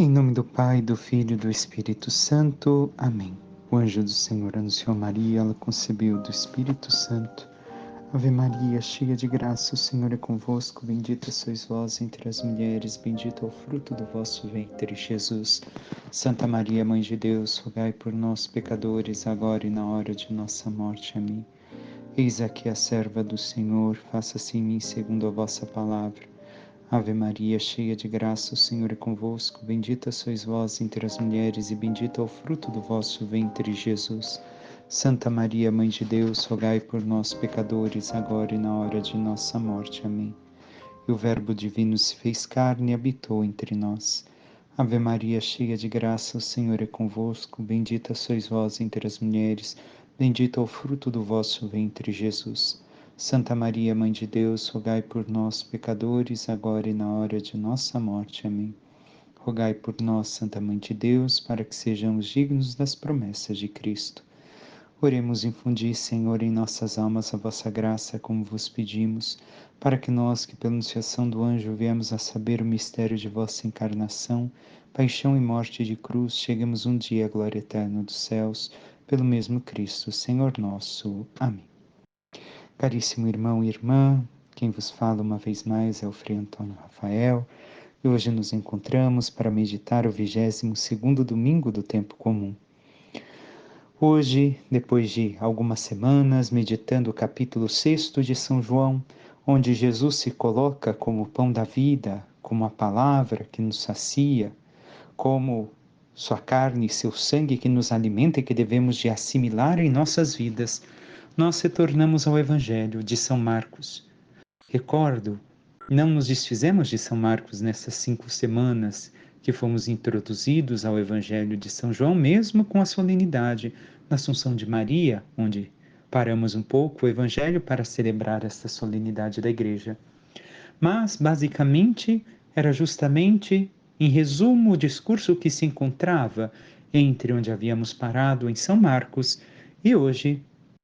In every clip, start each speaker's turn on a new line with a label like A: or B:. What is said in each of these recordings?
A: Em nome do Pai, do Filho e do Espírito Santo. Amém. O anjo do Senhor anunciou Maria, ela concebeu do Espírito Santo. Ave Maria, cheia de graça, o Senhor é convosco. Bendita sois vós entre as mulheres, bendito é o fruto do vosso ventre, Jesus. Santa Maria, Mãe de Deus, rogai por nós, pecadores, agora e na hora de nossa morte. Amém. Eis aqui a serva do Senhor, faça-se em mim segundo a vossa palavra. Ave Maria, cheia de graça, o Senhor é convosco. Bendita sois vós entre as mulheres, e bendito é o fruto do vosso ventre, Jesus. Santa Maria, Mãe de Deus, rogai por nós, pecadores, agora e na hora de nossa morte. Amém. E o Verbo divino se fez carne e habitou entre nós. Ave Maria, cheia de graça, o Senhor é convosco. Bendita sois vós entre as mulheres, bendito é o fruto do vosso ventre, Jesus. Santa Maria, Mãe de Deus, rogai por nós, pecadores, agora e na hora de nossa morte. Amém. Rogai por nós, Santa Mãe de Deus, para que sejamos dignos das promessas de Cristo. Oremos, infundi, Senhor, em nossas almas a vossa graça, como vos pedimos, para que nós, que pela anunciação do anjo viemos a saber o mistério de vossa encarnação, paixão e morte de cruz, cheguemos um dia à glória eterna dos céus, pelo mesmo Cristo, Senhor nosso. Amém. Caríssimo irmão e irmã, quem vos fala uma vez mais é o Frei Antônio Rafael, e hoje nos encontramos para meditar o 22º domingo do tempo comum. Hoje, depois de algumas semanas, meditando o capítulo 6 de São João, onde Jesus se coloca como o pão da vida, como a palavra que nos sacia, como sua carne e seu sangue que nos alimenta e que devemos de assimilar em nossas vidas, nós retornamos ao Evangelho de São Marcos. Recordo, não nos desfizemos de São Marcos nessas 5 semanas que fomos introduzidos ao Evangelho de São João, mesmo com a solenidade da Assunção de Maria, onde paramos um pouco o Evangelho para celebrar esta solenidade da Igreja. Mas, basicamente, era justamente, em resumo, o discurso que se encontrava entre onde havíamos parado em São Marcos e hoje,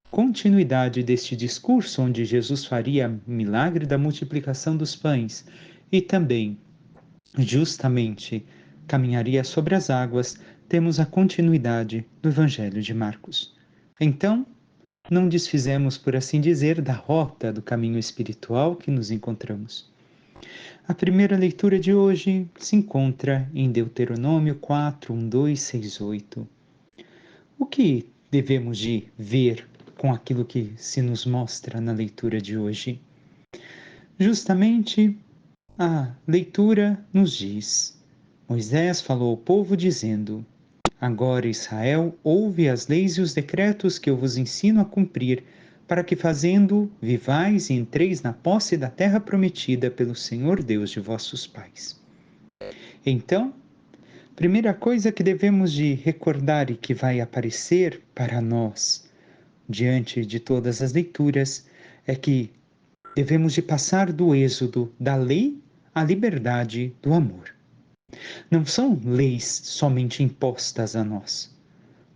A: continuidade deste discurso onde Jesus faria milagre da multiplicação dos pães e também, justamente, caminharia sobre as águas, temos a continuidade do Evangelho de Marcos. Então, não desfizemos, por assim dizer, da rota do caminho espiritual que nos encontramos. A primeira leitura de hoje se encontra em Deuteronômio 4, 1, 2, 6, 8. O que devemos de ver com aquilo que se nos mostra na leitura de hoje? Justamente, a leitura nos diz: Moisés falou ao povo dizendo: Agora, Israel, ouve as leis e os decretos que eu vos ensino a cumprir, para que fazendo vivais e entreis na posse da terra prometida pelo Senhor Deus de vossos pais. Então, primeira coisa que devemos de recordar e que vai aparecer para nós diante de todas as leituras é que devemos de passar do êxodo da lei à liberdade do amor. Não são leis somente impostas a nós.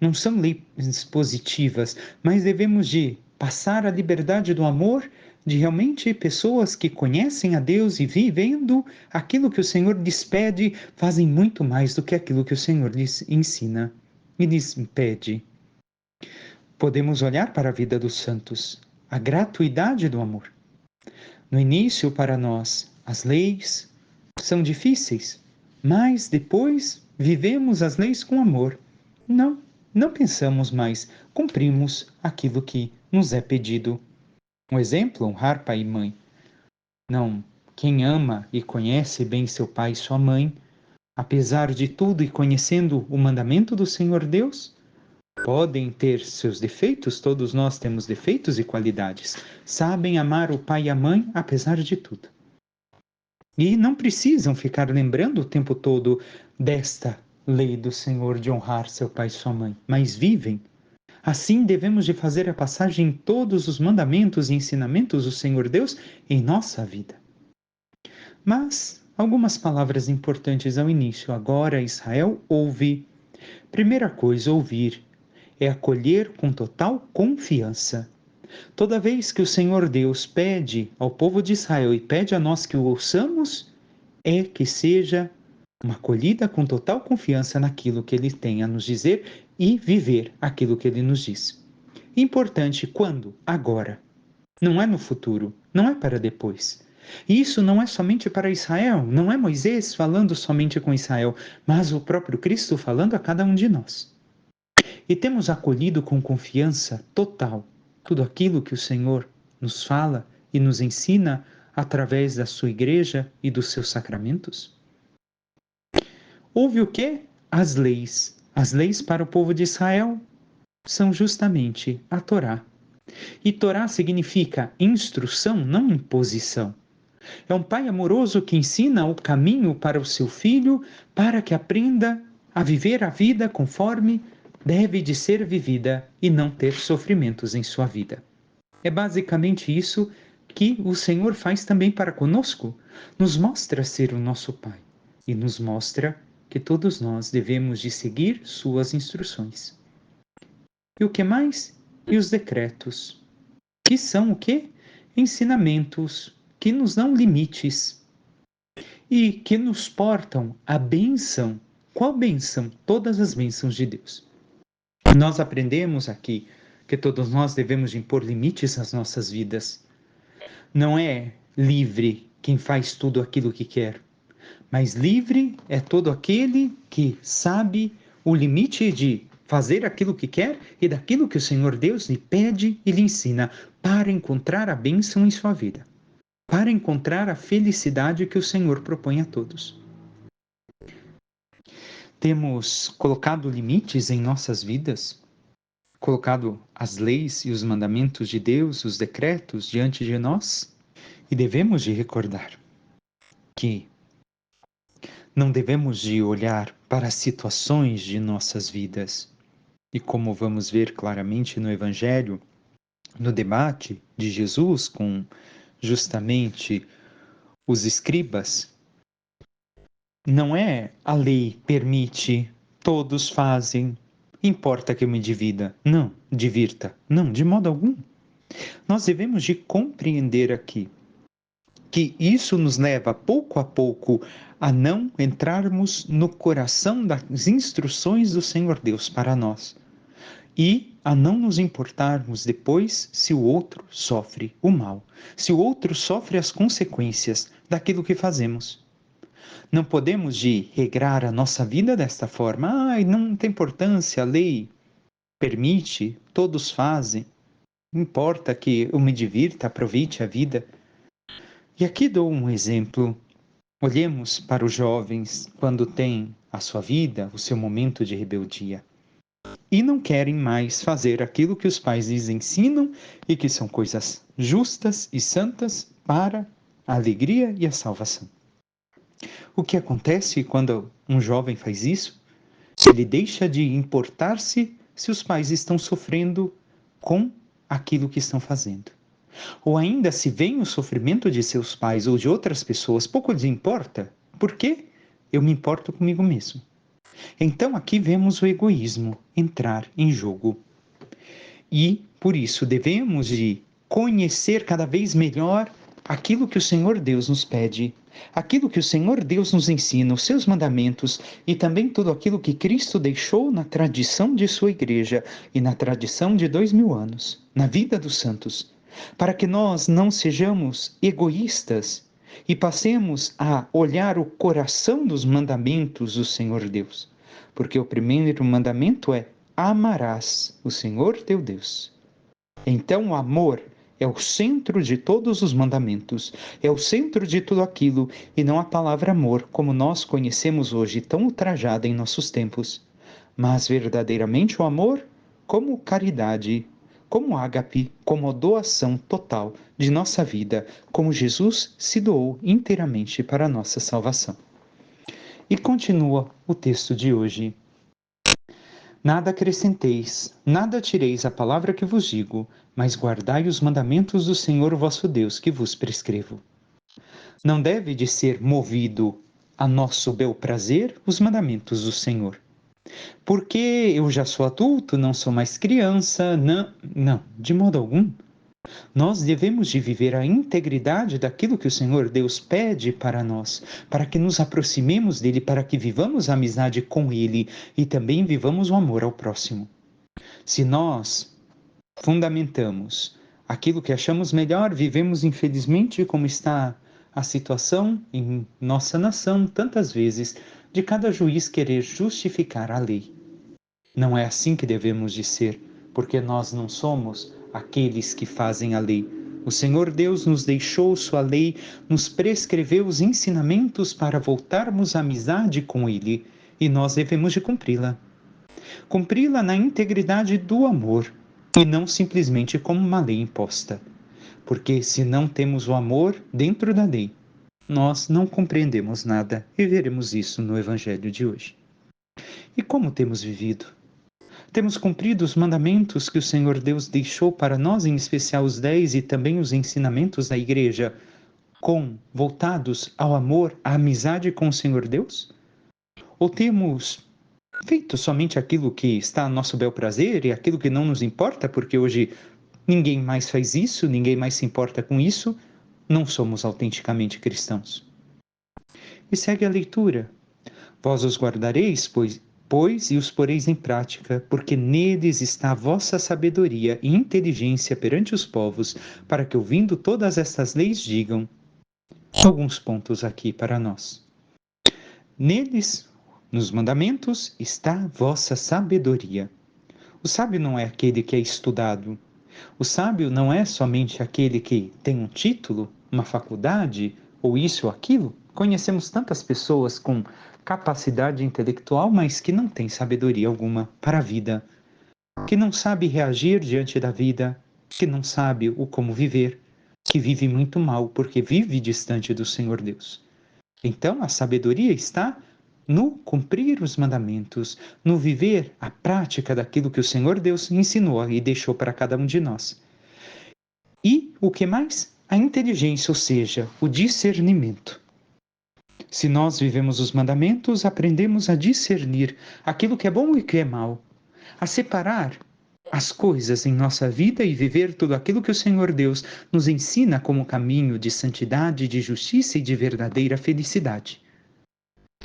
A: Não são leis positivas, mas devemos de passar a liberdade do amor de realmente pessoas que conhecem a Deus e vivendo aquilo que o Senhor lhes pede, fazem muito mais do que aquilo que o Senhor lhes ensina e lhes pede. Podemos olhar para a vida dos santos, a gratuidade do amor. No início, para nós, as leis são difíceis, mas depois vivemos as leis com amor. Não pensamos mais, cumprimos aquilo que nos é pedido. Um exemplo, honrar pai e mãe. Não, quem ama e conhece bem seu pai e sua mãe, apesar de tudo e conhecendo o mandamento do Senhor Deus, podem ter seus defeitos, todos nós temos defeitos e qualidades. Sabem amar o pai e a mãe apesar de tudo. E não precisam ficar lembrando o tempo todo desta lei do Senhor de honrar seu pai e sua mãe, mas vivem. Assim devemos de fazer a passagem em todos os mandamentos e ensinamentos do Senhor Deus em nossa vida. Mas algumas palavras importantes ao início. Agora, Israel, ouve. Primeira coisa, ouvir, é acolher com total confiança. Toda vez que o Senhor Deus pede ao povo de Israel e pede a nós que o ouçamos, é que seja uma acolhida com total confiança naquilo que Ele tem a nos dizer e viver aquilo que Ele nos diz. Importante quando? Agora. Não é no futuro, não é para depois. E isso não é somente para Israel, não é Moisés falando somente com Israel, mas o próprio Cristo falando a cada um de nós. E temos acolhido com confiança total tudo aquilo que o Senhor nos fala e nos ensina através da sua igreja e dos seus sacramentos? Houve o quê? As leis. As leis para o povo de Israel são justamente a Torá. E Torá significa instrução, não imposição. É um pai amoroso que ensina o caminho para o seu filho para que aprenda a viver a vida conforme deve de ser vivida e não ter sofrimentos em sua vida. É basicamente isso que o Senhor faz também para conosco. Nos mostra ser o nosso Pai e nos mostra que todos nós devemos de seguir suas instruções. E o que mais? E os decretos, que são o quê? Ensinamentos que nos dão limites e que nos portam à bênção. Qual bênção? Todas as bênçãos de Deus. Nós aprendemos aqui que todos nós devemos impor limites às nossas vidas. Não é livre quem faz tudo aquilo que quer, mas livre é todo aquele que sabe o limite de fazer aquilo que quer e daquilo que o Senhor Deus lhe pede e lhe ensina para encontrar a bênção em sua vida, para encontrar a felicidade que o Senhor propõe a todos. Temos colocado limites em nossas vidas, colocado as leis e os mandamentos de Deus, os decretos diante de nós, e devemos de recordar que não devemos de olhar para as situações de nossas vidas. E como vamos ver claramente no Evangelho, no debate de Jesus com justamente os escribas, não é a lei permite, todos fazem, importa que eu me divida. Não, divirta. Não, de modo algum. Nós devemos de compreender aqui que isso nos leva pouco a pouco a não entrarmos no coração das instruções do Senhor Deus para nós e a não nos importarmos depois se o outro sofre o mal, se o outro sofre as consequências daquilo que fazemos. Não podemos de regrar a nossa vida desta forma. Não tem importância, a lei permite, todos fazem, importa que eu me divirta, aproveite a vida. E aqui dou um exemplo. Olhemos para os jovens quando têm a sua vida, o seu momento de rebeldia. E não querem mais fazer aquilo que os pais lhes ensinam e que são coisas justas e santas para a alegria e a salvação. O que acontece quando um jovem faz isso? Ele deixa de importar-se se os pais estão sofrendo com aquilo que estão fazendo. Ou ainda se vem o sofrimento de seus pais ou de outras pessoas, pouco lhes importa. Por quê? Eu me importo comigo mesmo. Então aqui vemos o egoísmo entrar em jogo. E, por isso, devemos de conhecer cada vez melhor aquilo que o Senhor Deus nos pede, aquilo que o Senhor Deus nos ensina, os seus mandamentos e também tudo aquilo que Cristo deixou na tradição de sua igreja e na tradição de 2000 anos, na vida dos santos, para que nós não sejamos egoístas e passemos a olhar o coração dos mandamentos do Senhor Deus. Porque o primeiro mandamento é: amarás o Senhor teu Deus. Então o amor é o centro de todos os mandamentos, é o centro de tudo aquilo, e não a palavra amor como nós conhecemos hoje, tão ultrajada em nossos tempos, mas verdadeiramente o amor como caridade, como ágape, como doação total de nossa vida, como Jesus se doou inteiramente para a nossa salvação. E continua o texto de hoje. Nada acrescenteis, nada tireis a palavra que vos digo, mas guardai os mandamentos do Senhor vosso Deus que vos prescrevo. Não deve de ser movido a nosso bel prazer os mandamentos do Senhor. Porque eu já sou adulto, não sou mais criança, não, de modo algum. Nós devemos de viver a integridade daquilo que o Senhor Deus pede para nós, para que nos aproximemos dele, para que vivamos a amizade com ele e também vivamos o amor ao próximo. Se nós fundamentamos aquilo que achamos melhor, vivemos infelizmente como está a situação em nossa nação tantas vezes, de cada juiz querer justificar a lei. Não é assim que devemos de ser, porque nós não somos aqueles que fazem a lei. O Senhor Deus nos deixou sua lei, nos prescreveu os ensinamentos para voltarmos à amizade com Ele, e nós devemos de cumpri-la. Cumpri-la na integridade do amor, e não simplesmente como uma lei imposta. Porque se não temos o amor dentro da lei, nós não compreendemos nada, e veremos isso no Evangelho de hoje. E como temos vivido? Temos cumprido os mandamentos que o Senhor Deus deixou para nós, em especial os 10 e também os ensinamentos da Igreja, voltados ao amor, à amizade com o Senhor Deus? Ou temos feito somente aquilo que está a nosso bel prazer e aquilo que não nos importa, porque hoje ninguém mais faz isso, ninguém mais se importa com isso, não somos autenticamente cristãos? E segue a leitura. Vós os guardareis, pois, e os poreis em prática, porque neles está a vossa sabedoria e inteligência perante os povos, para que, ouvindo todas estas leis, digam. Alguns pontos aqui para nós. Neles, nos mandamentos, está a vossa sabedoria. O sábio não é aquele que é estudado. O sábio não é somente aquele que tem um título, uma faculdade, ou isso ou aquilo. Conhecemos tantas pessoas com capacidade intelectual, mas que não têm sabedoria alguma para a vida, que não sabe reagir diante da vida, que não sabe o como viver, que vive muito mal porque vive distante do Senhor Deus. Então, a sabedoria está no cumprir os mandamentos, no viver a prática daquilo que o Senhor Deus ensinou e deixou para cada um de nós. E o que mais? A inteligência, ou seja, o discernimento. Se nós vivemos os mandamentos, aprendemos a discernir aquilo que é bom e o que é mal, a separar as coisas em nossa vida e viver tudo aquilo que o Senhor Deus nos ensina como caminho de santidade, de justiça e de verdadeira felicidade.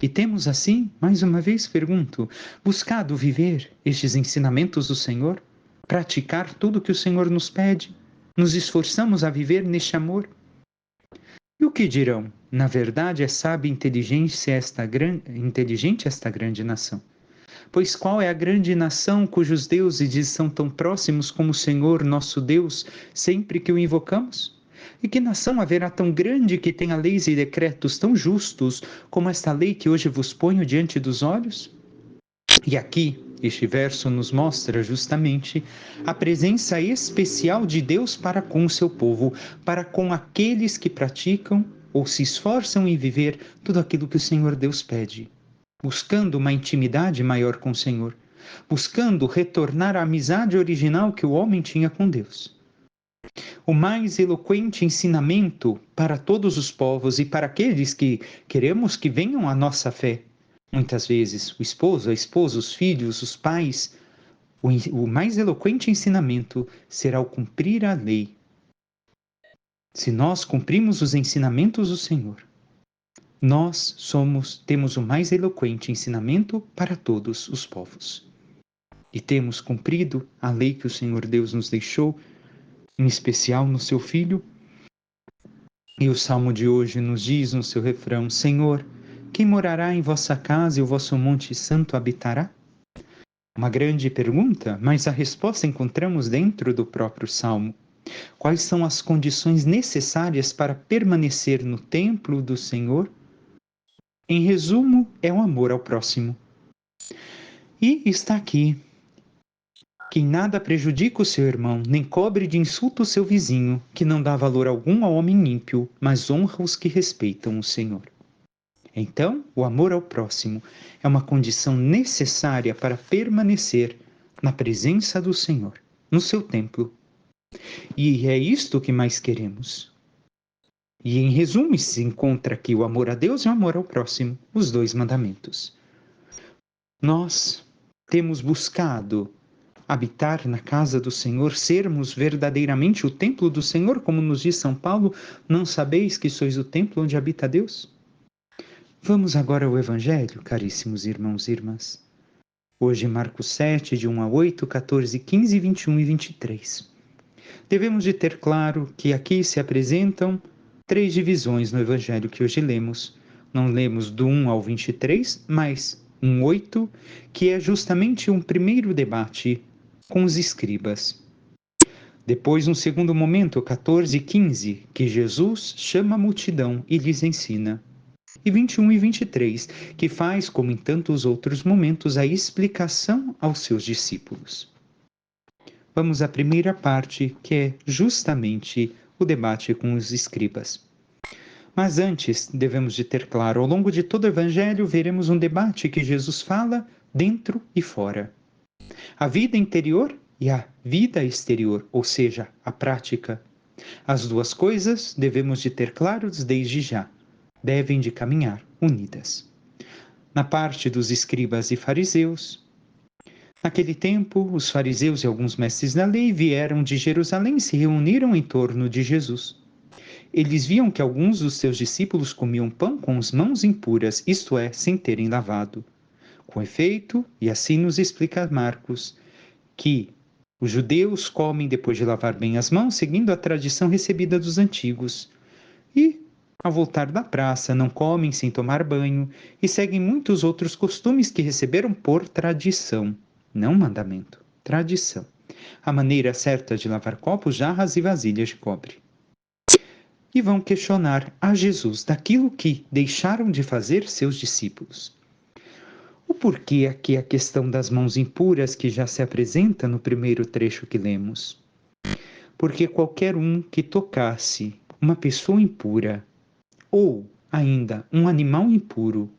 A: E temos assim, mais uma vez pergunto, buscado viver estes ensinamentos do Senhor? Praticar tudo que o Senhor nos pede? Nos esforçamos a viver neste amor? E o que dirão? Na verdade, é sábia e inteligente esta grande nação. Pois qual é a grande nação cujos deuses são tão próximos como o Senhor, nosso Deus, sempre que o invocamos? E que nação haverá tão grande que tenha leis e decretos tão justos como esta lei que hoje vos ponho diante dos olhos? E aqui, este verso nos mostra justamente a presença especial de Deus para com o seu povo, para com aqueles que praticam ou se esforçam em viver tudo aquilo que o Senhor Deus pede, buscando uma intimidade maior com o Senhor, buscando retornar à amizade original que o homem tinha com Deus. O mais eloquente ensinamento para todos os povos e para aqueles que queremos que venham à nossa fé. Muitas vezes, o esposo, a esposa, os filhos, os pais, o mais eloquente ensinamento será o cumprir a lei. Se nós cumprimos os ensinamentos do Senhor, nós temos o mais eloquente ensinamento para todos os povos. E temos cumprido a lei que o Senhor Deus nos deixou, em especial no seu Filho. E o Salmo de hoje nos diz no seu refrão: Senhor, quem morará em vossa casa e o vosso monte santo habitará? Uma grande pergunta, mas a resposta encontramos dentro do próprio Salmo. Quais são as condições necessárias para permanecer no templo do Senhor? Em resumo, é o amor ao próximo. E está aqui. Quem nada prejudica o seu irmão, nem cobre de insulto o seu vizinho, que não dá valor algum ao homem ímpio, mas honra os que respeitam o Senhor. Então, o amor ao próximo é uma condição necessária para permanecer na presença do Senhor, no seu templo. E é isto que mais queremos. E em resumo, se encontra aqui o amor a Deus e o amor ao próximo, os dois mandamentos. Nós temos buscado habitar na casa do Senhor, sermos verdadeiramente o templo do Senhor, como nos diz São Paulo, não sabeis que sois o templo onde habita Deus? Vamos agora ao Evangelho, caríssimos irmãos e irmãs. Hoje, Marcos 7, de 1 a 8, 14, 15, 21 e 23. Devemos de ter claro que aqui se apresentam 3 divisões no Evangelho que hoje lemos. Não lemos do 1 ao 23, mas 8, que é justamente um primeiro debate com os escribas. Depois, um segundo momento, 14 e 15, que Jesus chama a multidão e lhes ensina. E 21 e 23, que faz, como em tantos outros momentos, a explicação aos seus discípulos. Vamos à primeira parte, que é justamente o debate com os escribas. Mas antes, devemos de ter claro, ao longo de todo o Evangelho, veremos um debate que Jesus fala dentro e fora. A vida interior e a vida exterior, ou seja, a prática. As duas coisas devemos de ter claros desde já. Devem de caminhar unidas. Na parte dos escribas e fariseus, naquele tempo, os fariseus e alguns mestres da lei vieram de Jerusalém e se reuniram em torno de Jesus. Eles viam que alguns dos seus discípulos comiam pão com as mãos impuras, isto é, sem terem lavado. Com efeito, e assim nos explica Marcos, que os judeus comem depois de lavar bem as mãos, seguindo a tradição recebida dos antigos. E, ao voltar da praça, não comem sem tomar banho e seguem muitos outros costumes que receberam por tradição, não mandamento, tradição. A maneira certa de lavar copos, jarras e vasilhas de cobre. E vão questionar a Jesus daquilo que deixaram de fazer seus discípulos. O porquê aqui a questão das mãos impuras que já se apresenta no primeiro trecho que lemos? Porque qualquer um que tocasse uma pessoa impura ou ainda um animal impuro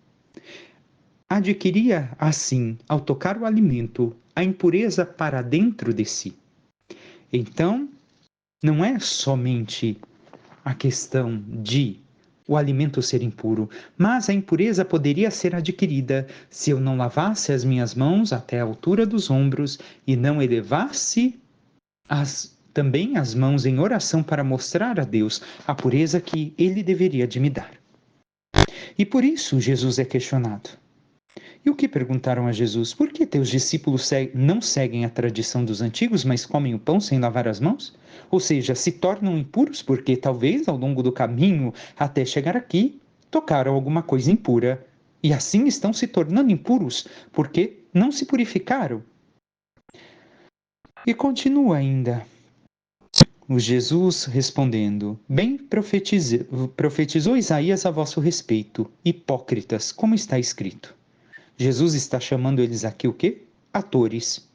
A: adquiria assim, ao tocar o alimento, a impureza para dentro de si. Então, não é somente a questão de o alimento ser impuro, mas a impureza poderia ser adquirida se eu não lavasse as minhas mãos até a altura dos ombros e não elevasse também as mãos em oração para mostrar a Deus a pureza que Ele deveria de me dar. E por isso Jesus é questionado. E o que perguntaram a Jesus? Por que teus discípulos não seguem a tradição dos antigos, mas comem o pão sem lavar as mãos? Ou seja, se tornam impuros porque talvez ao longo do caminho até chegar aqui tocaram alguma coisa impura e assim estão se tornando impuros porque não se purificaram. E continua ainda o Jesus respondendo: bem profetizou Isaías a vosso respeito, hipócritas, como está escrito. Jesus está chamando eles aqui o quê? Atores.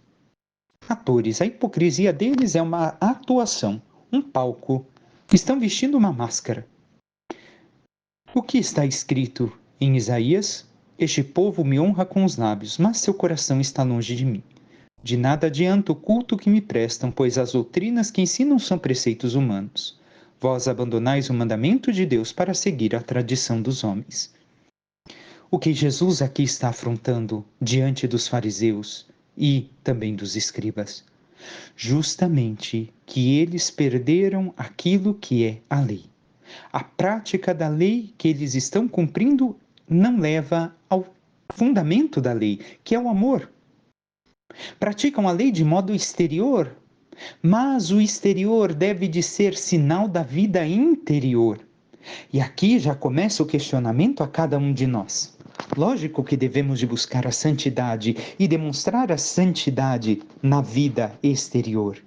A: Atores. A hipocrisia deles é uma atuação, um palco. Estão vestindo uma máscara. O que está escrito em Isaías? Este povo me honra com os lábios, mas seu coração está longe de mim. De nada adianta o culto que me prestam, pois as doutrinas que ensinam são preceitos humanos. Vós abandonais o mandamento de Deus para seguir a tradição dos homens. O que Jesus aqui está afrontando diante dos fariseus e também dos escribas? Justamente que eles perderam aquilo que é a lei. A prática da lei que eles estão cumprindo não leva ao fundamento da lei, que é o amor. Praticam a lei de modo exterior, mas o exterior deve de ser sinal da vida interior. E aqui já começa o questionamento a cada um de nós. Lógico que devemos de buscar a santidade e demonstrar a santidade na vida exterior.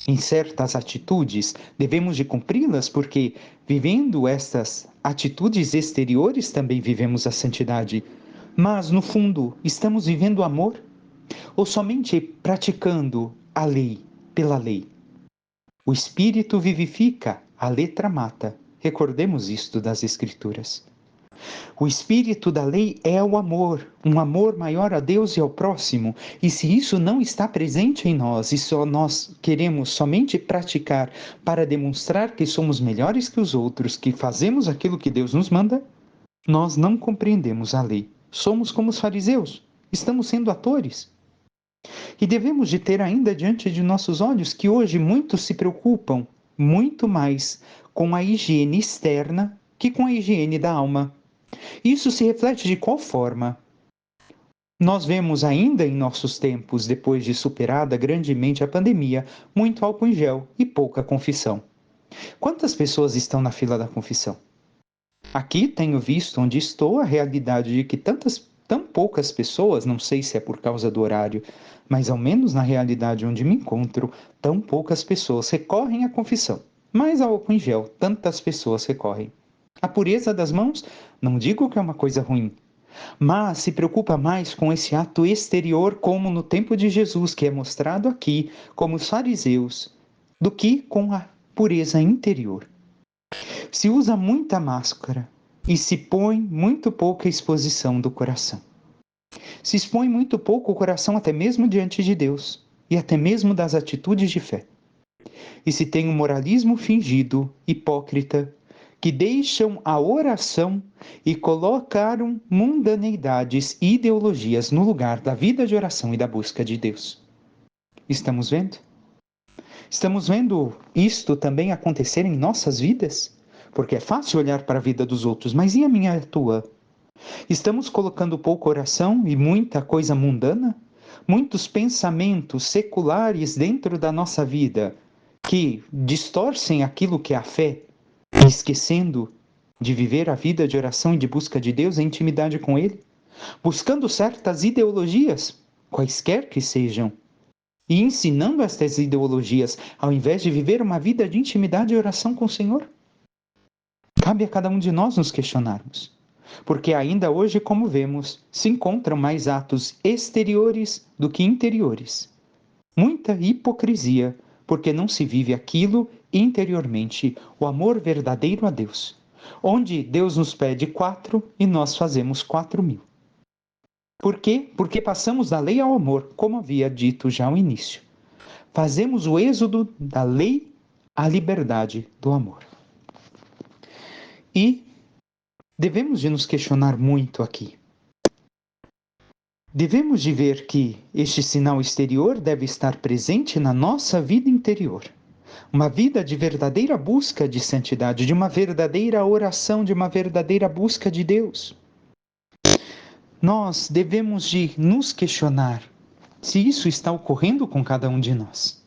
A: Em certas atitudes, devemos de cumpri-las porque, vivendo estas atitudes exteriores, também vivemos a santidade. Mas, no fundo, estamos vivendo o amor? Ou somente praticando a lei pela lei? O espírito vivifica, a letra mata. Recordemos isto das Escrituras. O espírito da lei é o amor, um amor maior a Deus e ao próximo. E se isso não está presente em nós e só nós queremos somente praticar para demonstrar que somos melhores que os outros, que fazemos aquilo que Deus nos manda, nós não compreendemos a lei. Somos como os fariseus, estamos sendo atores. E devemos de ter ainda diante de nossos olhos que hoje muitos se preocupam muito mais com a higiene externa que com a higiene da alma. Isso se reflete de qual forma? Nós vemos ainda em nossos tempos, depois de superada grandemente a pandemia, muito álcool em gel e pouca confissão. Quantas pessoas estão na fila da confissão? Aqui tenho visto onde estou a realidade de que tão poucas pessoas, não sei se é por causa do horário, mas ao menos na realidade onde me encontro, tão poucas pessoas recorrem à confissão. Mas ao álcool em gel, tantas pessoas recorrem. A pureza das mãos, não digo que é uma coisa ruim, mas se preocupa mais com esse ato exterior, como no tempo de Jesus, que é mostrado aqui como os fariseus, do que com a pureza interior. Se usa muita máscara e se põe muito pouca exposição do coração. Se expõe muito pouco o coração até mesmo diante de Deus e até mesmo das atitudes de fé. E se tem um moralismo fingido, hipócrita, que deixam a oração e colocaram mundaneidades e ideologias no lugar da vida de oração e da busca de Deus. Estamos vendo? Estamos vendo isto também acontecer em nossas vidas? Porque é fácil olhar para a vida dos outros, mas e a minha e a tua? Estamos colocando pouco oração e muita coisa mundana? Muitos pensamentos seculares dentro da nossa vida que distorcem aquilo que é a fé, esquecendo de viver a vida de oração e de busca de Deus em intimidade com Ele, buscando certas ideologias, quaisquer que sejam, e ensinando estas ideologias, ao invés de viver uma vida de intimidade e oração com o Senhor? Cabe a cada um de nós nos questionarmos, porque ainda hoje, como vemos, se encontram mais atos exteriores do que interiores. Muita hipocrisia, porque não se vive aquilo interiormente, o amor verdadeiro a Deus, onde Deus nos pede 4 e nós fazemos 4.000. Por quê? Porque passamos da lei ao amor, como havia dito já ao início. Fazemos o êxodo da lei à liberdade do amor. E devemos de nos questionar muito aqui. Devemos de ver que este sinal exterior deve estar presente na nossa vida interior. Uma vida de verdadeira busca de santidade, de uma verdadeira oração, de uma verdadeira busca de Deus. Nós devemos de nos questionar se isso está ocorrendo com cada um de nós.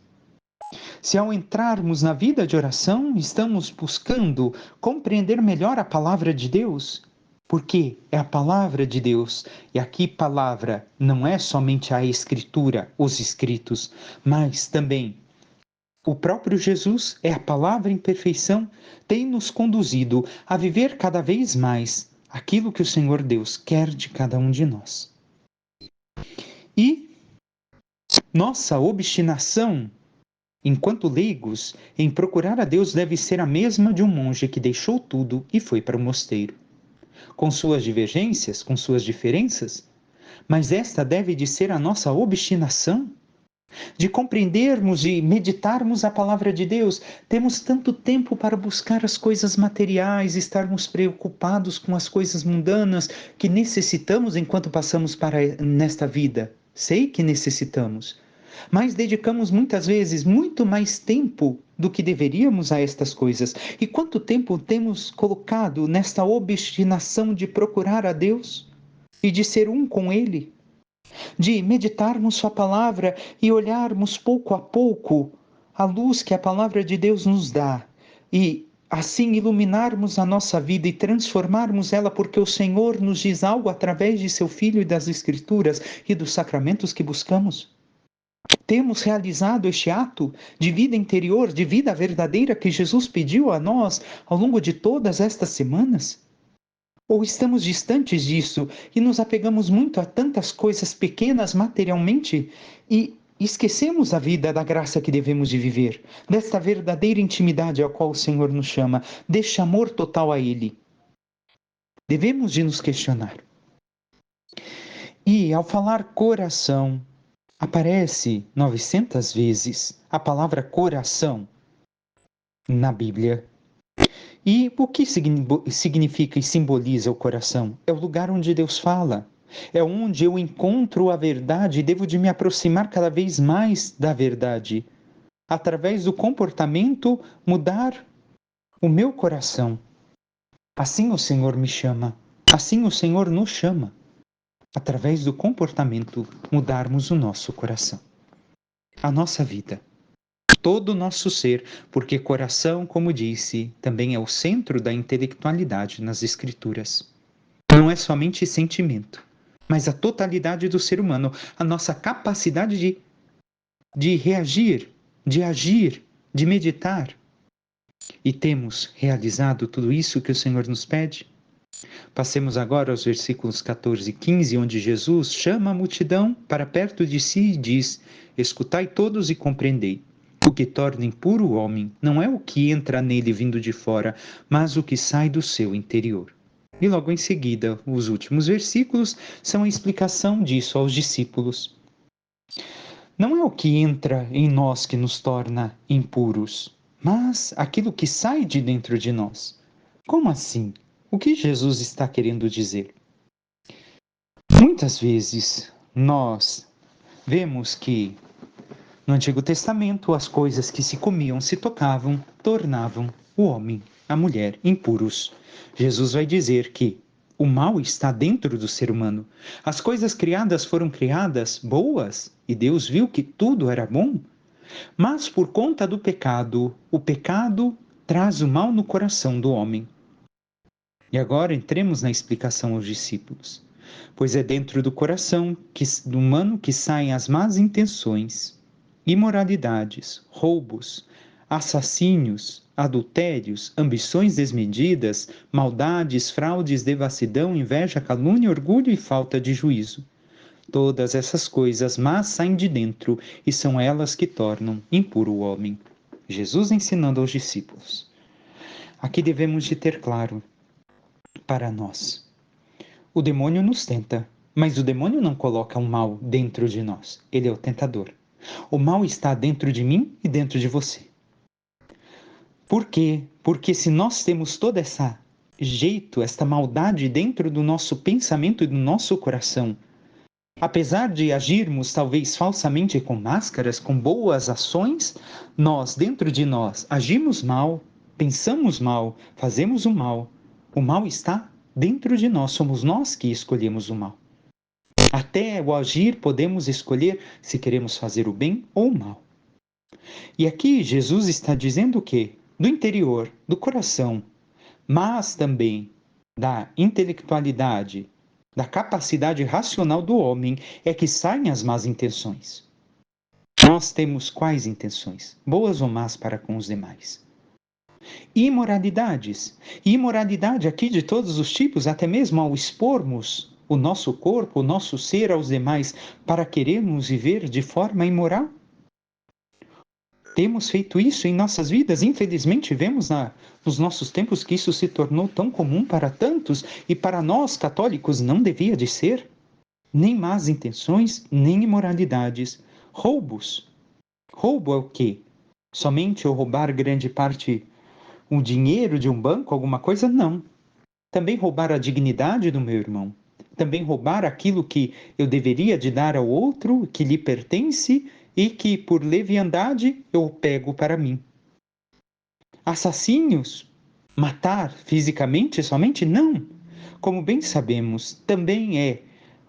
A: Se ao entrarmos na vida de oração, estamos buscando compreender melhor a palavra de Deus, porque é a palavra de Deus, e aqui palavra não é somente a escritura, os escritos, mas também o próprio Jesus é a palavra em perfeição, tem nos conduzido a viver cada vez mais aquilo que o Senhor Deus quer de cada um de nós. E nossa obstinação enquanto leigos, em procurar a Deus deve ser a mesma de um monge que deixou tudo e foi para o mosteiro. Com suas divergências, com suas diferenças, mas esta deve de ser a nossa obstinação, de compreendermos e meditarmos a palavra de Deus. Temos tanto tempo para buscar as coisas materiais, estarmos preocupados com as coisas mundanas que necessitamos enquanto passamos nesta vida. Sei que necessitamos, mas dedicamos muitas vezes muito mais tempo do que deveríamos a estas coisas. E quanto tempo temos colocado nesta obstinação de procurar a Deus e de ser um com Ele? De meditarmos Sua palavra e olharmos pouco a pouco a luz que a palavra de Deus nos dá e assim iluminarmos a nossa vida e transformarmos ela, porque o Senhor nos diz algo através de Seu Filho e das Escrituras e dos sacramentos que buscamos? Temos realizado este ato de vida interior, de vida verdadeira que Jesus pediu a nós ao longo de todas estas semanas? Ou estamos distantes disso e nos apegamos muito a tantas coisas pequenas materialmente e esquecemos a vida da graça que devemos de viver, desta verdadeira intimidade ao qual o Senhor nos chama, deste amor total a Ele? Devemos de nos questionar. E ao falar coração, aparece 900 vezes a palavra coração na Bíblia. E o que significa e simboliza o coração? É o lugar onde Deus fala, É onde eu encontro a verdade e devo de me aproximar cada vez mais da verdade. Através do comportamento, mudar o meu coração. Assim o Senhor me chama. Assim o Senhor nos chama. Através do comportamento, mudarmos o nosso coração. A nossa vida. Todo o nosso ser, porque coração, como disse, também é o centro da intelectualidade nas Escrituras. Não é somente sentimento, mas a totalidade do ser humano, a nossa capacidade de reagir, de agir, de meditar. E temos realizado tudo isso que o Senhor nos pede? Passemos agora aos versículos 14 e 15, onde Jesus chama a multidão para perto de si e diz: escutai todos e compreendei. O que torna impuro o homem não é o que entra nele vindo de fora, mas o que sai do seu interior. E logo em seguida, os últimos versículos são a explicação disso aos discípulos. Não é o que entra em nós que nos torna impuros, mas aquilo que sai de dentro de nós. Como assim? O que Jesus está querendo dizer? Muitas vezes nós vemos que no Antigo Testamento as coisas que se comiam, se tocavam, tornavam o homem, a mulher, impuros. Jesus vai dizer que o mal está dentro do ser humano. As coisas criadas foram criadas boas e Deus viu que tudo era bom. Mas por conta do pecado, o pecado traz o mal no coração do homem. E agora entremos na explicação aos discípulos. Pois é dentro do coração do humano que saem as más intenções, imoralidades, roubos, assassínios, adultérios, ambições desmedidas, maldades, fraudes, devassidão, inveja, calúnia, orgulho e falta de juízo. Todas essas coisas más saem de dentro e são elas que tornam impuro o homem. Jesus ensinando aos discípulos. Aqui devemos de ter claro para nós. O demônio nos tenta, mas o demônio não coloca o mal dentro de nós. Ele é o tentador. O mal está dentro de mim e dentro de você. Por quê? Porque se nós temos toda essa jeito, esta maldade dentro do nosso pensamento e do nosso coração, apesar de agirmos talvez falsamente com máscaras, com boas ações, nós, dentro de nós, agimos mal, pensamos mal, fazemos o mal. O mal está dentro de nós, somos nós que escolhemos o mal. Até o agir podemos escolher se queremos fazer o bem ou o mal. E aqui Jesus está dizendo o quê? Do interior, do coração, mas também da intelectualidade, da capacidade racional do homem é que saem as más intenções. Nós temos quais intenções? Boas ou más para com os demais? Imoralidades. Imoralidade aqui de todos os tipos, até mesmo ao expormos o nosso corpo, o nosso ser aos demais para querermos viver de forma imoral. Temos feito isso em nossas vidas. Infelizmente, vemos nos nossos tempos que isso se tornou tão comum para tantos e para nós, católicos, não devia de ser. Nem más intenções, nem imoralidades. Roubos. Roubo é o quê? Somente eu roubar grande parte, o dinheiro de um banco, alguma coisa? Não. Também roubar a dignidade do meu irmão. Também roubar aquilo que eu deveria de dar ao outro, que lhe pertence e que, por leviandade, eu pego para mim. Assassínios? Matar fisicamente somente? Não. Como bem sabemos, também é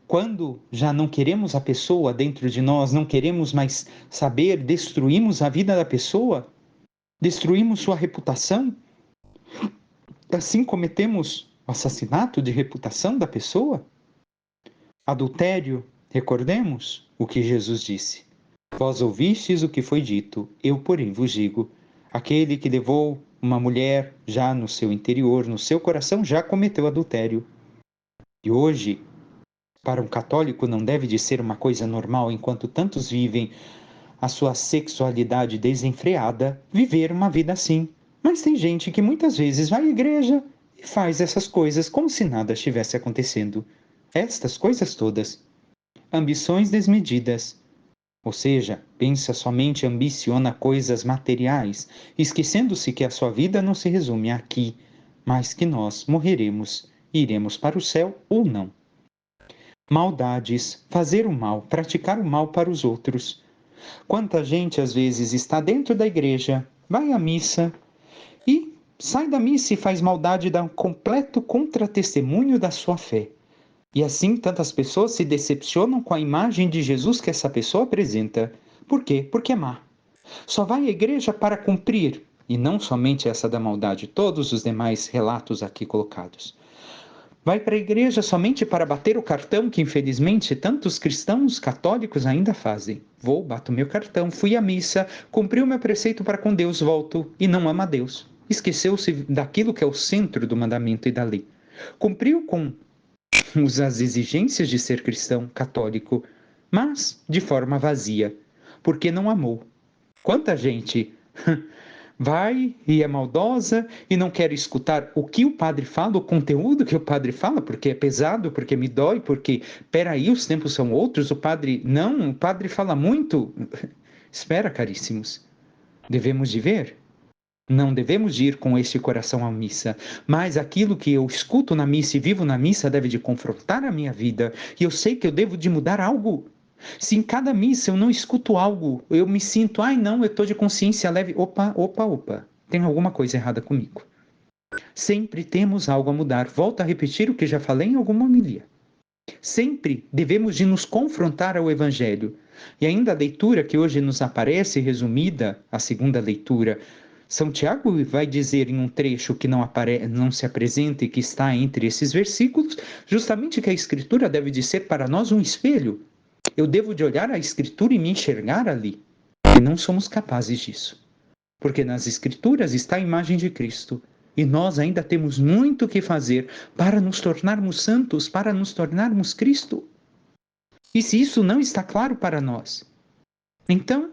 A: quando já não queremos a pessoa dentro de nós, não queremos mais saber, destruímos a vida da pessoa, destruímos sua reputação, assim cometemos o assassinato de reputação da pessoa. Adultério, recordemos o que Jesus disse. Vós ouvistes o que foi dito, eu, porém, vos digo: aquele que levou uma mulher já no seu interior, no seu coração, já cometeu adultério. E hoje, para um católico, não deve de ser uma coisa normal, enquanto tantos vivem a sua sexualidade desenfreada, viver uma vida assim. Mas tem gente que muitas vezes vai à igreja e faz essas coisas como se nada estivesse acontecendo. Estas coisas todas. Ambições desmedidas. Ou seja, pensa somente, ambiciona coisas materiais, esquecendo-se que a sua vida não se resume aqui, mas que nós morreremos e iremos para o céu ou não. maldades, fazer o mal, praticar o mal para os outros. Quanta gente às vezes está dentro da igreja, vai à missa e sai da missa e faz maldade, dá um completo contra-testemunho da sua fé. E assim tantas pessoas se decepcionam com a imagem de Jesus que essa pessoa apresenta. Por quê? Porque é má. Só vai à igreja para cumprir, e não somente essa da maldade, todos os demais relatos aqui colocados. Vai para a igreja somente para bater o cartão, que infelizmente tantos cristãos católicos ainda fazem. Vou, bato meu cartão, fui à missa, cumpri o meu preceito para com Deus, volto e não ama Deus. Esqueceu-se daquilo que é o centro do mandamento e da lei. Cumpriu com as exigências de ser cristão católico, mas de forma vazia, porque não amou. Quanta gente vai e é maldosa e não quer escutar o que o padre fala, o conteúdo que o padre fala, porque é pesado, porque me dói, porque, peraí, os tempos são outros, o padre fala muito. Espera, caríssimos, devemos de ver. Não devemos de ir com este coração à missa, mas aquilo que eu escuto na missa e vivo na missa deve de confrontar a minha vida, e eu sei que eu devo de mudar algo. Se em cada missa eu não escuto algo, eu me sinto, ai não, eu estou de consciência leve, opa, tem alguma coisa errada comigo. Sempre temos algo a mudar, volto a repetir o que já falei em alguma homilia. Sempre devemos de nos confrontar ao Evangelho. E ainda a leitura que hoje nos aparece resumida, a segunda leitura, São Tiago vai dizer em um trecho que não se apresenta e que está entre esses versículos, justamente que a Escritura deve de ser para nós um espelho. Eu devo de olhar a Escritura e me enxergar ali. E não somos capazes disso. Porque nas Escrituras está a imagem de Cristo. E nós ainda temos muito que fazer para nos tornarmos santos, para nos tornarmos Cristo. E se isso não está claro para nós, então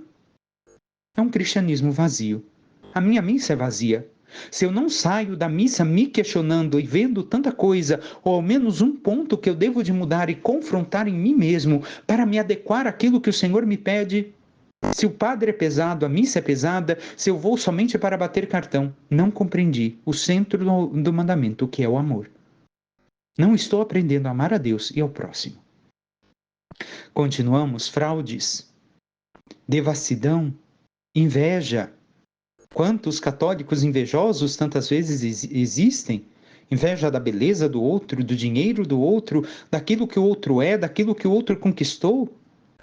A: é um cristianismo vazio. A minha missa é vazia. Se eu não saio da missa me questionando e vendo tanta coisa, ou ao menos um ponto que eu devo de mudar e confrontar em mim mesmo para me adequar àquilo que o Senhor me pede, se o padre é pesado, a missa é pesada, se eu vou somente para bater cartão, não compreendi o centro do mandamento, que é o amor. Não estou aprendendo a amar a Deus e ao próximo. Continuamos, fraudes, devassidão, inveja. Quantos católicos invejosos tantas vezes existem? Inveja da beleza do outro, do dinheiro do outro, daquilo que o outro é, daquilo que o outro conquistou.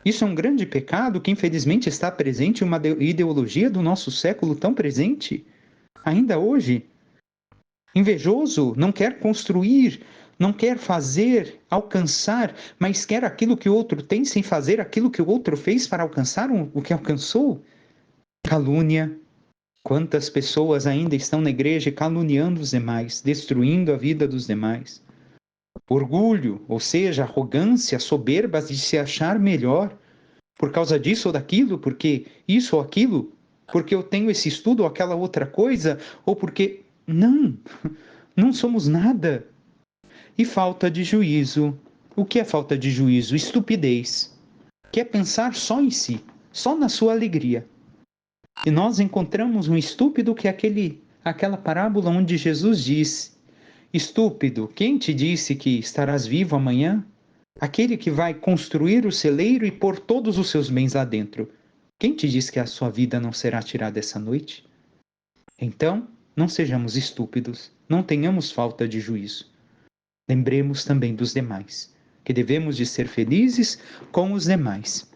A: Isso é um grande pecado que infelizmente está presente em uma ideologia do nosso século tão presente, ainda hoje. Invejoso não quer construir, não quer fazer, alcançar, mas quer aquilo que o outro tem sem fazer aquilo que o outro fez para alcançar o que alcançou. Calúnia. Quantas pessoas ainda estão na igreja caluniando os demais, destruindo a vida dos demais. Orgulho, ou seja, arrogância, soberba de se achar melhor por causa disso ou daquilo, porque isso ou aquilo, porque eu tenho esse estudo ou aquela outra coisa, ou porque... Não somos nada. E falta de juízo. O que é falta de juízo? Estupidez. Que é pensar só em si, só na sua alegria. E nós encontramos um estúpido que é aquela parábola onde Jesus diz: estúpido, quem te disse que estarás vivo amanhã? Aquele que vai construir o celeiro e pôr todos os seus bens lá dentro. Quem te diz que a sua vida não será tirada essa noite? Então, não sejamos estúpidos, não tenhamos falta de juízo. Lembremos também dos demais, que devemos de ser felizes com os demais.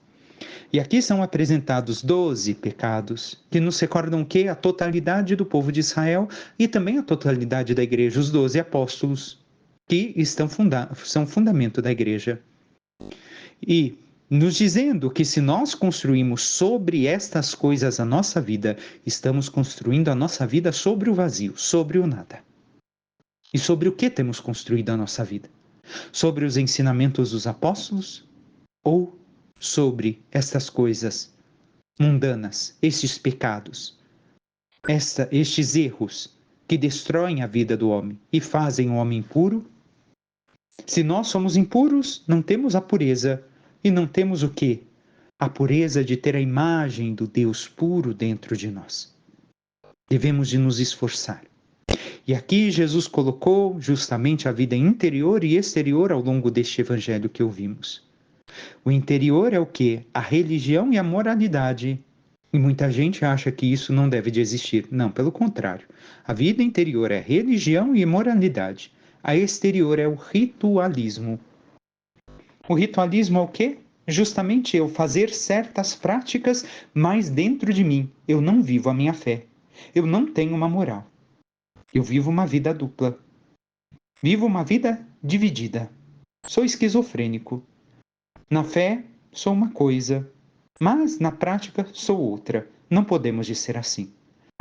A: E aqui são apresentados 12 pecados, que nos recordam que a totalidade do povo de Israel e também a totalidade da igreja, os 12 apóstolos, que são fundamento da igreja. E nos dizendo que se nós construímos sobre estas coisas a nossa vida, estamos construindo a nossa vida sobre o vazio, sobre o nada. E sobre o que temos construído a nossa vida? Sobre os ensinamentos dos apóstolos? Ou sobre estas coisas mundanas, estes pecados, estes erros que destroem a vida do homem e fazem o homem impuro? Se nós somos impuros, não temos a pureza. E não temos o quê? A pureza de ter a imagem do Deus puro dentro de nós. Devemos de nos esforçar. E aqui Jesus colocou justamente a vida interior e exterior ao longo deste evangelho que ouvimos. O interior é o quê? A religião e a moralidade. E muita gente acha que isso não deve de existir. Não, pelo contrário. A vida interior é religião e moralidade. A exterior é o ritualismo. O ritualismo é o quê? Justamente eu fazer certas práticas, mas dentro de mim eu não vivo a minha fé. Eu não tenho uma moral. Eu vivo uma vida dupla. Vivo uma vida dividida. Sou esquizofrênico. Na fé, sou uma coisa, mas na prática, sou outra. Não podemos dizer assim.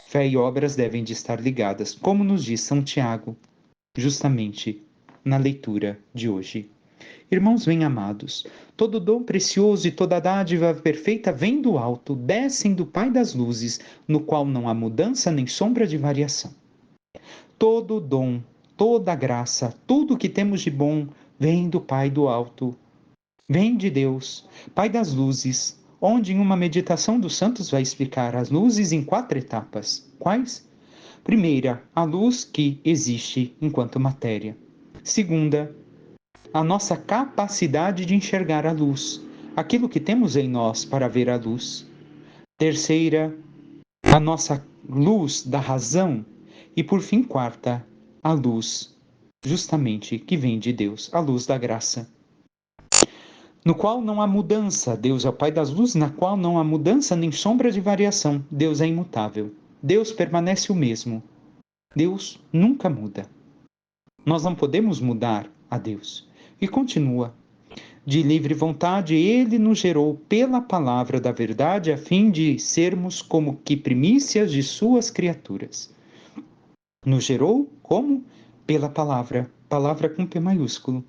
A: Fé e obras devem de estar ligadas, como nos diz São Tiago, justamente na leitura de hoje. Irmãos bem-amados, todo dom precioso e toda dádiva perfeita vem do alto, descem do Pai das luzes, no qual não há mudança nem sombra de variação. Todo dom, toda graça, tudo que temos de bom vem do Pai do alto, vem de Deus, Pai das luzes, onde em uma meditação dos santos vai explicar as luzes em 4 etapas. Quais? Primeira, a luz que existe enquanto matéria. Segunda, a nossa capacidade de enxergar a luz, aquilo que temos em nós para ver a luz. Terceira, a nossa luz da razão. E por fim, quarta, a luz, justamente, que vem de Deus, a luz da graça. No qual não há mudança, Deus é o Pai das luzes, na qual não há mudança nem sombra de variação. Deus é imutável. Deus permanece o mesmo. Deus nunca muda. Nós não podemos mudar a Deus. E continua. De livre vontade, Ele nos gerou pela palavra da verdade, a fim de sermos como que primícias de suas criaturas. Nos gerou como? Pela palavra. Palavra com P maiúsculo.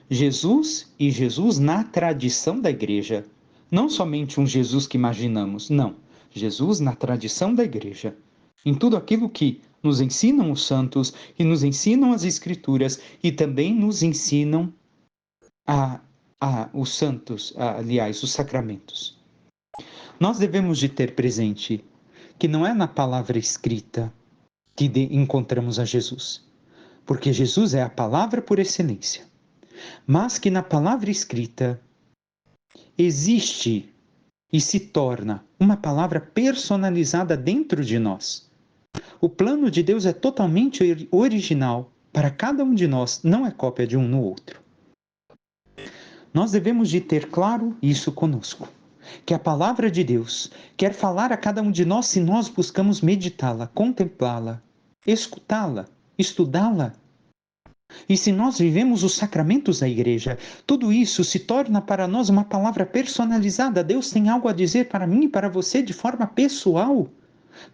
A: Jesus e Jesus na tradição da igreja. Não somente um Jesus que imaginamos, não. Jesus na tradição da igreja. Em tudo aquilo que nos ensinam os santos e nos ensinam as escrituras e também nos ensinam os santos, aliás, os sacramentos. Nós devemos de ter presente que não é na palavra escrita que encontramos a Jesus, porque Jesus é a palavra por excelência, mas que na palavra escrita existe e se torna uma palavra personalizada dentro de nós. O plano de Deus é totalmente original para cada um de nós, não é cópia de um no outro. Nós devemos de ter claro isso conosco, que a palavra de Deus quer falar a cada um de nós se nós buscamos meditá-la, contemplá-la, escutá-la, estudá-la. E se nós vivemos os sacramentos da igreja, tudo isso se torna para nós uma palavra personalizada. Deus tem algo a dizer para mim e para você de forma pessoal,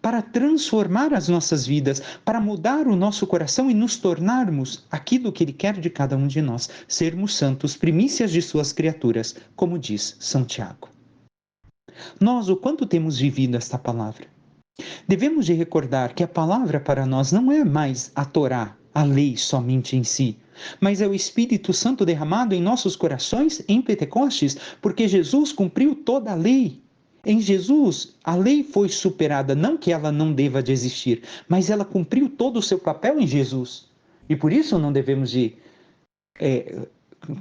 A: para transformar as nossas vidas, para mudar o nosso coração e nos tornarmos aquilo que Ele quer de cada um de nós, sermos santos, primícias de suas criaturas, como diz São Tiago. Nós, o quanto temos vivido esta palavra? Devemos de recordar que a palavra para nós não é mais a Torá, a lei somente em si, mas é o Espírito Santo derramado em nossos corações em Pentecostes, porque Jesus cumpriu toda a lei. Em Jesus, a lei foi superada, não que ela não deva de existir, mas ela cumpriu todo o seu papel em Jesus. E por isso não devemos de,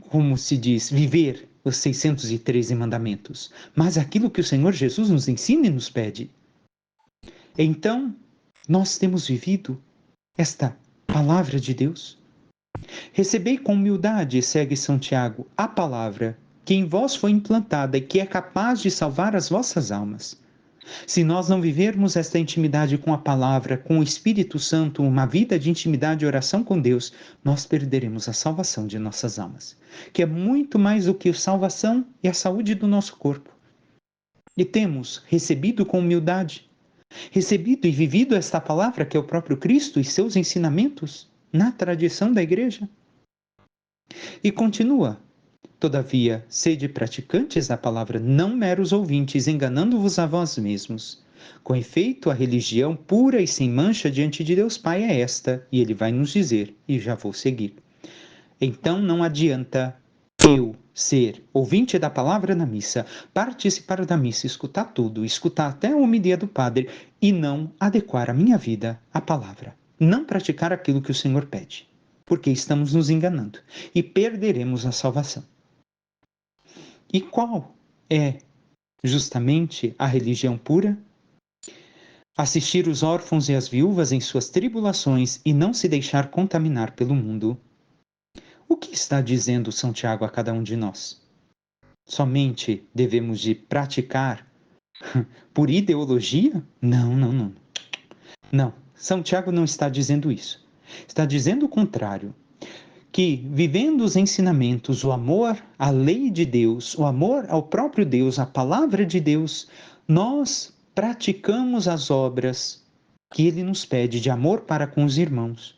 A: como se diz, viver os 613 mandamentos, mas aquilo que o Senhor Jesus nos ensina e nos pede. Então, nós temos vivido esta palavra de Deus. Recebei com humildade, segue São Tiago, a palavra que em vós foi implantada e que é capaz de salvar as vossas almas. Se nós não vivermos esta intimidade com a palavra, com o Espírito Santo, uma vida de intimidade e oração com Deus, nós perderemos a salvação de nossas almas, que é muito mais do que a salvação e a saúde do nosso corpo. E temos recebido com humildade, recebido e vivido esta palavra que é o próprio Cristo e seus ensinamentos na tradição da igreja. E continua: todavia, sede praticantes da palavra, não meros ouvintes, enganando-vos a vós mesmos. Com efeito, a religião pura e sem mancha diante de Deus Pai é esta, e Ele vai nos dizer, e já vou seguir. Então não adianta eu ser ouvinte da palavra na missa, participar da missa, escutar tudo, escutar até a homilia do padre e não adequar a minha vida à palavra. não praticar aquilo que o Senhor pede, porque estamos nos enganando e perderemos a salvação. E qual é justamente a religião pura? Assistir os órfãos e as viúvas em suas tribulações e não se deixar contaminar pelo mundo. O que está dizendo São Tiago a cada um de nós? Somente devemos de praticar por ideologia? Não, não, não. Não, São Tiago não está dizendo isso. Está dizendo o contrário, que vivendo os ensinamentos, o amor à lei de Deus, o amor ao próprio Deus, à palavra de Deus, nós praticamos as obras que ele nos pede de amor para com os irmãos.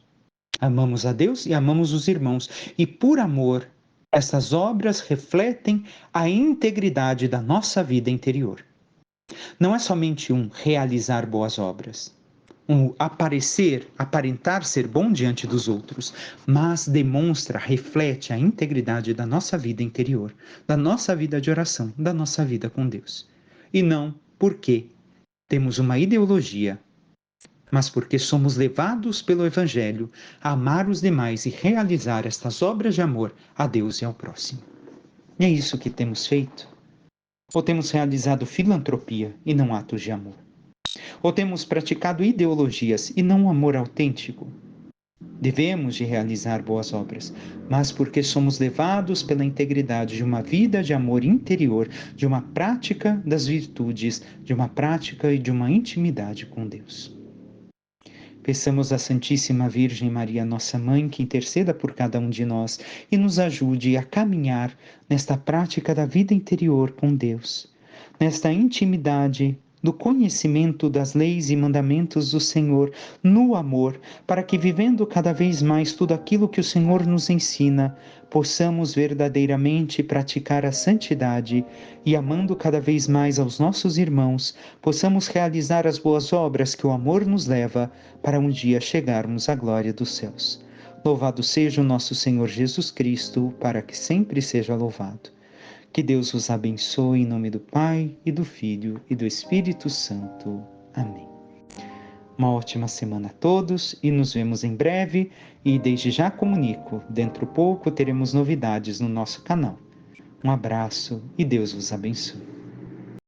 A: Amamos a Deus e amamos os irmãos. E por amor, essas obras refletem a integridade da nossa vida interior. Não é somente um realizar boas obras, um aparentar ser bom diante dos outros, mas demonstra, reflete a integridade da nossa vida interior, da nossa vida de oração, da nossa vida com Deus. E não porque temos uma ideologia, mas porque somos levados pelo Evangelho a amar os demais e realizar estas obras de amor a Deus e ao próximo. E é isso que temos feito? Ou temos realizado filantropia e não atos de amor? Ou temos praticado ideologias e não um amor autêntico? Devemos de realizar boas obras, mas porque somos levados pela integridade de uma vida de amor interior, de uma prática das virtudes, de uma prática e de uma intimidade com Deus. Peçamos à Santíssima Virgem Maria, nossa Mãe, que interceda por cada um de nós e nos ajude a caminhar nesta prática da vida interior com Deus, nesta intimidade do conhecimento das leis e mandamentos do Senhor no amor, para que, vivendo cada vez mais tudo aquilo que o Senhor nos ensina, possamos verdadeiramente praticar a santidade e, amando cada vez mais aos nossos irmãos, possamos realizar as boas obras que o amor nos leva para um dia chegarmos à glória dos céus. Louvado seja o nosso Senhor Jesus Cristo, para que sempre seja louvado. Que Deus vos abençoe em nome do Pai, e do Filho, e do Espírito Santo. Amém. Uma ótima semana a todos e nos vemos em breve. E desde já comunico, dentro pouco teremos novidades no nosso canal. Um abraço e Deus vos abençoe.